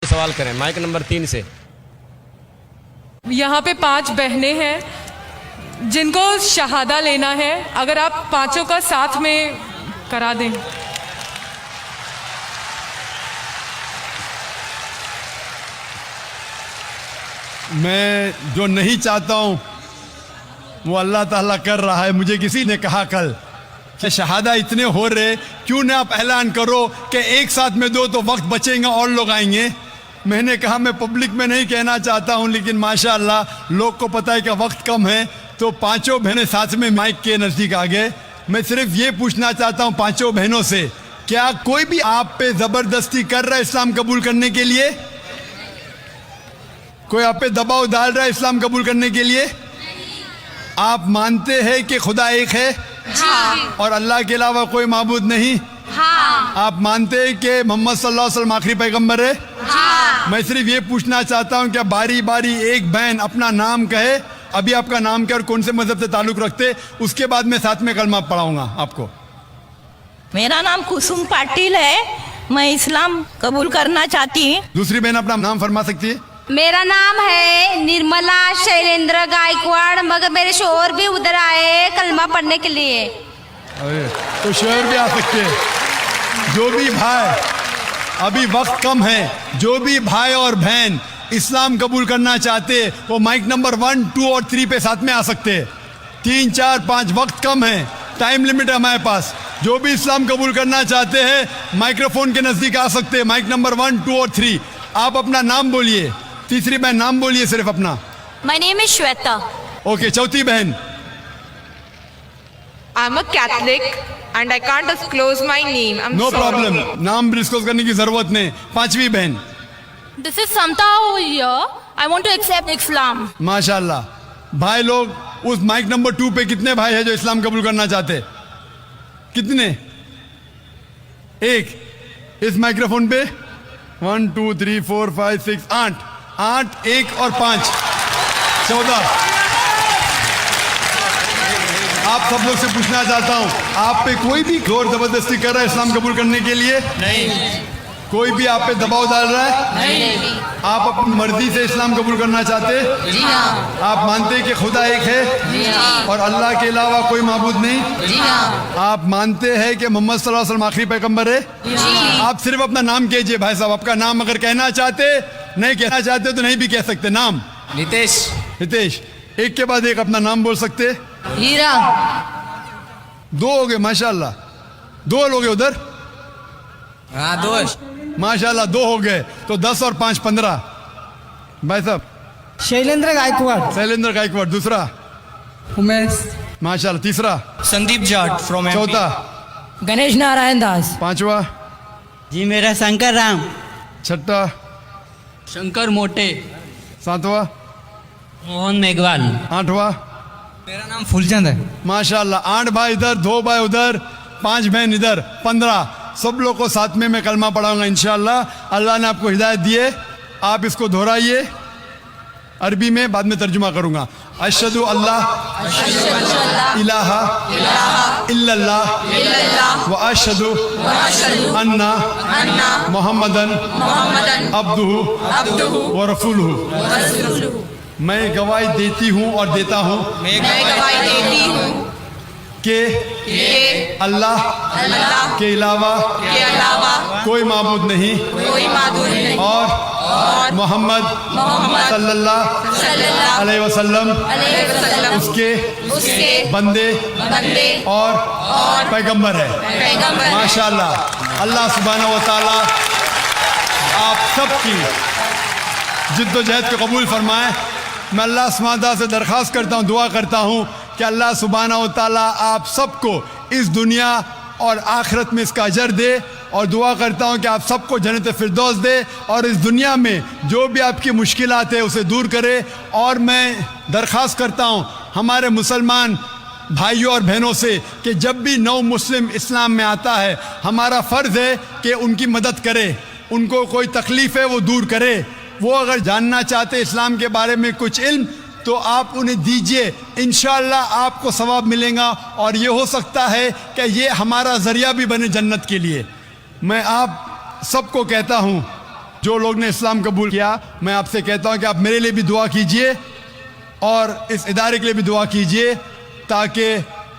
सवाल करें। Mic number 3 से। यहाँ पे 5 बहनें हैं जिनको शहादा लेना है, अगर आप पांचों का साथ में करा दें। मैं जो नहीं चाहता हूँ वो अल्लाह ताला कर रहा है। मुझे किसी ने कहा कल कि शहादा इतने हो रहे, क्यों ना आप ऐलान करो कि एक साथ में दो तो वक्त बचेगा और लोग आएंगे। मैंने कहा मैं पब्लिक में नहीं कहना चाहता हूँ, लेकिन माशाअल्लाह लोग को पता है कि वक्त कम है, तो पांचों बहनें साथ में माइक के नज़दीक आ गए। मैं सिर्फ ये पूछना चाहता हूँ पांचों बहनों से, क्या कोई भी आप पे ज़बरदस्ती कर रहा है इस्लाम कबूल करने के लिए? कोई आप पे दबाव डाल रहा है इस्लाम कबूल करने के लिए? आप मानते हैं कि खुदा एक है? हाँ। और अल्लाह के अलावा कोई माबूद नहीं? हाँ। आप मानते हैं कि मोहम्मद सल्लल्लाहु अलैहि वसल्लम आखिरी पैगंबर है? हाँ। मैं सिर्फ ये पूछना चाहता हूँ कि बारी बारी एक बहन अपना नाम कहे, अभी आपका नाम क्या और कौन से मजहब से ताल्लुक रखते, उसके बाद मैं साथ में कलमा पढ़ाऊंगा आपको। मेरा नाम कुसुम पाटिल है, मैं इस्लाम कबूल करना चाहती हूँ। दूसरी बहन अपना नाम फरमा सकती है? मेरा नाम है निर्मला शैलेंद्र गायकवाड़, मगर मेरे शोहर भी उधर आए कलमा पढ़ने के लिए। अरे तो शोहर भी आ सकते हैं। जो भी भाई, अभी वक्त कम है, जो भी भाई और बहन इस्लाम कबूल करना चाहते वो माइक नंबर 1, 2 और 3 पे साथ में आ सकते हैं। 3, 4, 5 वक्त कम है, टाइम लिमिट है हमारे पास। जो भी इस्लाम कबूल करना चाहते हैं माइक्रोफोन के नज़दीक आ सकते हैं। माइक नंबर 1, 2 और 3। आप अपना नाम बोलिए। तीसरी बहन नाम बोलिए सिर्फ अपना। My name is Shweta. Okay, चौथी बहन। I'm a Catholic and I can't disclose my name. I'm no sorry. Problem, नाम डिस्क्लोज करने की जरूरत नहीं। पांचवी बहन। This is Samta here. I want to accept Islam. माशाल्लाह। भाई लोग उस माइक नंबर 2 पे कितने भाई हैं जो इस्लाम कबूल करना चाहते? कितने? एक। इस माइक्रोफोन पे 1, 2, 3, 4, 5, 6, 8, 1 और 5, 14। आप सब लोग से पूछना चाहता हूं, आप पे कोई भी जोर जबरदस्ती कर रहा है इस्लाम कबूल करने के लिए? नहीं। कोई भी आप पे दबाव डाल रहा है? नहीं। आप अपनी मर्जी से इस्लाम कबूल करना चाहते? जी हाँ। आप मानते हैं कि खुदा एक है? जी हाँ। और अल्लाह के अलावा कोई माबूद नहीं? जी हाँ। आप मानते हैं कि मोहम्मद सल्लल्लाहु अलैहि वसल्लम आखिरी पैगंबर है? जी। आप सिर्फ अपना नाम कीजिए भाई साहब। आपका नाम अगर कहना चाहते, नहीं कहना चाहते तो नहीं भी कह सकते। नाम? नितेश। हितेश। एक के बाद एक अपना नाम बोल सकते? हीरा। 2 हो गए माशाल्लाह। 2 लोग हैं उधर? हाँ, 2 माशाल्लाह 2 हो गए, तो 10 और 5, 15। भाई साहब? शैलेंद्र गायकवाड़। शैलेंद्र गायकवाड़। दूसरा? उमेश। माशाल्लाह। तीसरा? Sandeep Jat from MP. चौथा? गणेश नारायण दास। पांचवा? जी मेरा शंकर राम। छठा? शंकर मोटे। सातवां? मोहन मेघवाल। आठवां? मेरा नाम फूलचंद है। माशाल्लाह। 8 भाई इधर, 2 भाई उधर, 5 बहन इधर, 15। सब लोग को साथ में मैं कलमा पढ़ाऊंगा इंशाअल्लाह। अल्लाह ने आपको हिदायत दी है, आप इसको दोहराइए अरबी में, बाद में तर्जुमा करूंगा। अशहदु अल्लाह इलाहा इल्लल्लाह व अशहदु अन्ना मुहम्मदन अब्दुहु व रसूलुहु। मैं गवाही देती हूँ और देता हूँ कि अल्लाह के अलावा कोई माबूद नहीं और मोहम्मद सल्लल्लाहु अलैहि वसल्लम उसके बंदे और पैगंबर है। माशाल्लाह। अल्लाह सुब्हानहू व तआला आप सबकी जिद्दोजहद को कबूल फरमाए। मैं अल्लाह सुब्हानहू व तआला से दरख्वास्त करता हूँ, दुआ करता हूँ कि अल्लाह सुब्हानहू व तआला आप सबको इस दुनिया और आखिरत में इसका अजर दे, और दुआ करता हूँ कि आप सबको जन्नत फिरदौस दे, और इस दुनिया में जो भी आपकी मुश्किलात है उसे दूर करे। और मैं दरख्वास्त करता हूँ हमारे मुसलमान भाइयों और बहनों से कि जब भी नौ मुस्लिम इस्लाम में आता है, हमारा फ़र्ज़ है कि उनकी मदद करे, उनको कोई तकलीफ़ है वो दूर करे। वो अगर जानना चाहते इस्लाम के बारे में कुछ इल्म, तो आप उन्हें दीजिए, इंशाअल्लाह आपको सवाब मिलेगा, और ये हो सकता है कि ये हमारा ज़रिया भी बने जन्नत के लिए। मैं आप सबको कहता हूँ जो लोग ने इस्लाम कबूल किया, मैं आपसे कहता हूं कि आप मेरे लिए भी दुआ कीजिए और इस इदारे के लिए भी दुआ कीजिए ताकि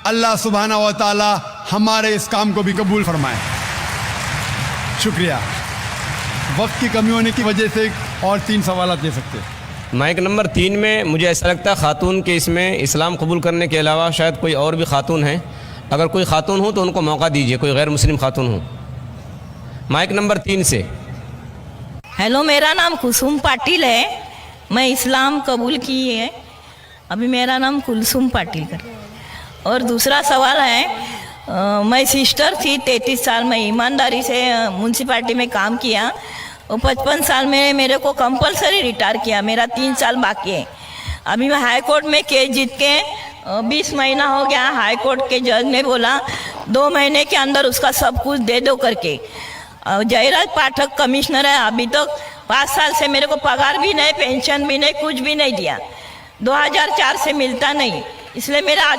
अल्लाह सुब्हाना व तआला हमारे इस काम को भी कबूल फरमाए। शुक्रिया। वक्त की कमी होने की वजह से और 3 सवाल दे सकते हैं। माइक नंबर 3 में मुझे ऐसा लगता है खातून के इसमें इस्लाम कबूल करने के अलावा शायद कोई और भी खातून हैं। अगर कोई खातून हो तो उनको मौका दीजिए, कोई गैर मुस्लिम खातून हो। माइक नंबर 3 से। हेलो, मेरा नाम कुसुम पाटिल है। मैं इस्लाम कबूल की है। अभी मेरा नाम कुलसुम पाटिल कर। और दूसरा सवाल है, मैं सिस्टर थी, 33 साल में ईमानदारी से म्यूनसिपाल्टी में काम किया और 55 साल में मेरे को कंपलसरी रिटायर किया। मेरा 3 साल बाकी है। अभी मैं हाई कोर्ट में केस जीत के 20 महीना हो गया। हाई कोर्ट के जज ने बोला 2 महीने के अंदर उसका सब कुछ दे दो करके। जयराज पाठक कमिश्नर है, अभी तक 5 साल से मेरे को पगार भी नहीं, पेंशन भी नहीं, कुछ भी नहीं दिया। 2004 से मिलता नहीं, इसलिए मेरा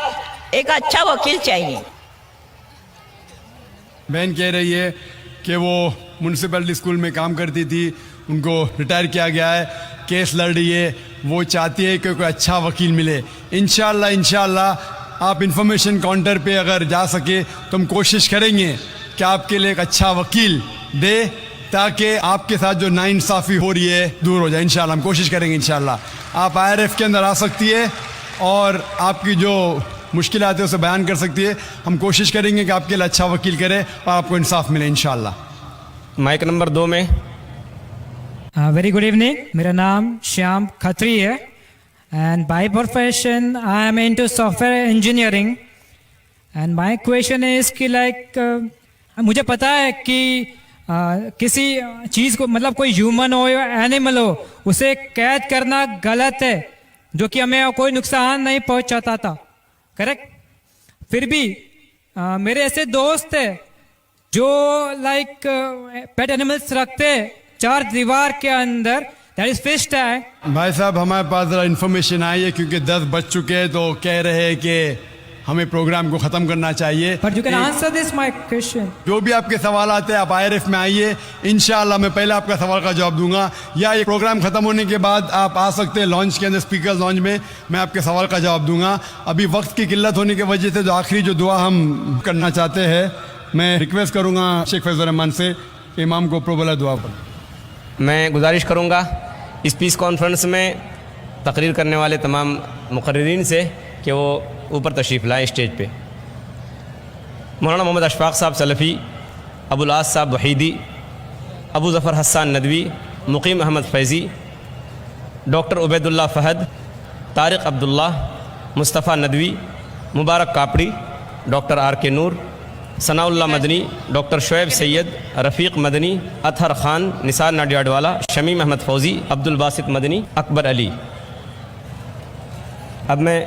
एक अच्छा वकील चाहिए। बहन कह रही है कि वो म्यूनसिपैलिटी स्कूल में काम करती थी, उनको रिटायर किया गया है, केस लड़ रही है, वो चाहती है कि कोई अच्छा वकील मिले। इंशाल्लाह आप इंफॉर्मेशन काउंटर पे अगर जा सके तो हम कोशिश करेंगे कि आपके लिए एक अच्छा वकील दे ताकि आपके साथ जो नाइंसाफ़ी हो रही है दूर हो जाए। इंशाल्लाह हम कोशिश करेंगे। इंशाल्लाह आप IRF के अंदर आ सकती है और आपकी जो मुश्किलात है उसे बयान कर सकती है। हम कोशिश करेंगे कि आपके लिए अच्छा वकील करे और आपको इंसाफ मिले इंशाल्लाह। माइक नंबर 2 में। वेरी गुड इवनिंग, मेरा नाम श्याम खत्री है and by profession I am into software engineering and my question is कि लाइक मुझे पता है कि किसी चीज़ को, मतलब कोई ह्यूमन हो या एनिमल हो, उसे कैद करना गलत है, जो कि हमें कोई नुकसान नहीं पहुंचाता था, करेक्ट। फिर भी मेरे ऐसे दोस्त है जो लाइक पेट एनिमल्स रखते 4 दीवार के अंदर, दैट इज फिश टैंक। भाई साहब हमारे पास ज़रा इन्फॉर्मेशन आई है क्योंकि 10 बज चुके हैं तो कह रहे हैं कि हमें प्रोग्राम को ख़त्म करना चाहिए। But you can answer this my question. जो भी आपके सवाल आते हैं आप IRF में आइए, इंशाल्लाह मैं पहले आपका सवाल का जवाब दूंगा, या ये प्रोग्राम ख़त्म होने के बाद आप आ सकते हैं लॉन्च के अंदर, स्पीकर लॉन्च में, मैं आपके सवाल का जवाब दूंगा। अभी वक्त की किल्लत होने की वजह से जो आखिरी जो दुआ हम करना चाहते हैं, मैं रिक्वेस्ट करूँगा शेख फैज़ुर रहमान से, इमाम को प्रोबला दुआ पर। मैं गुजारिश करूँगा इस पीस कॉन्फ्रेंस में तकरीर करने वाले तमाम मुकर्रिरीन से कि वो ऊपर तशरीफ़ लाएँ स्टेज पे। मौलाना मोहम्मद अशफाक साहब सलफ़ी, अबुल आस साहब वहीदी, अबू ज़फ़र हसन नदवी, मुकीम अहमद फैज़ी, डॉक्टर उबैदुल्लाह फ़हद, तारिक अब्दुल्ला, मुस्तफ़ा नदवी, मुबारक कापड़ी, डॉक्टर RK नूर, सनाउल्लाह मदनी, डॉक्टर शुएब सैयद, रफ़ीक मदनी, अतहर ख़ान, निसार नाडियाडवाला, शमीम अहमद फ़ौज़ी, अब्दुल बासित मदनी, अकबर अली। अब मैं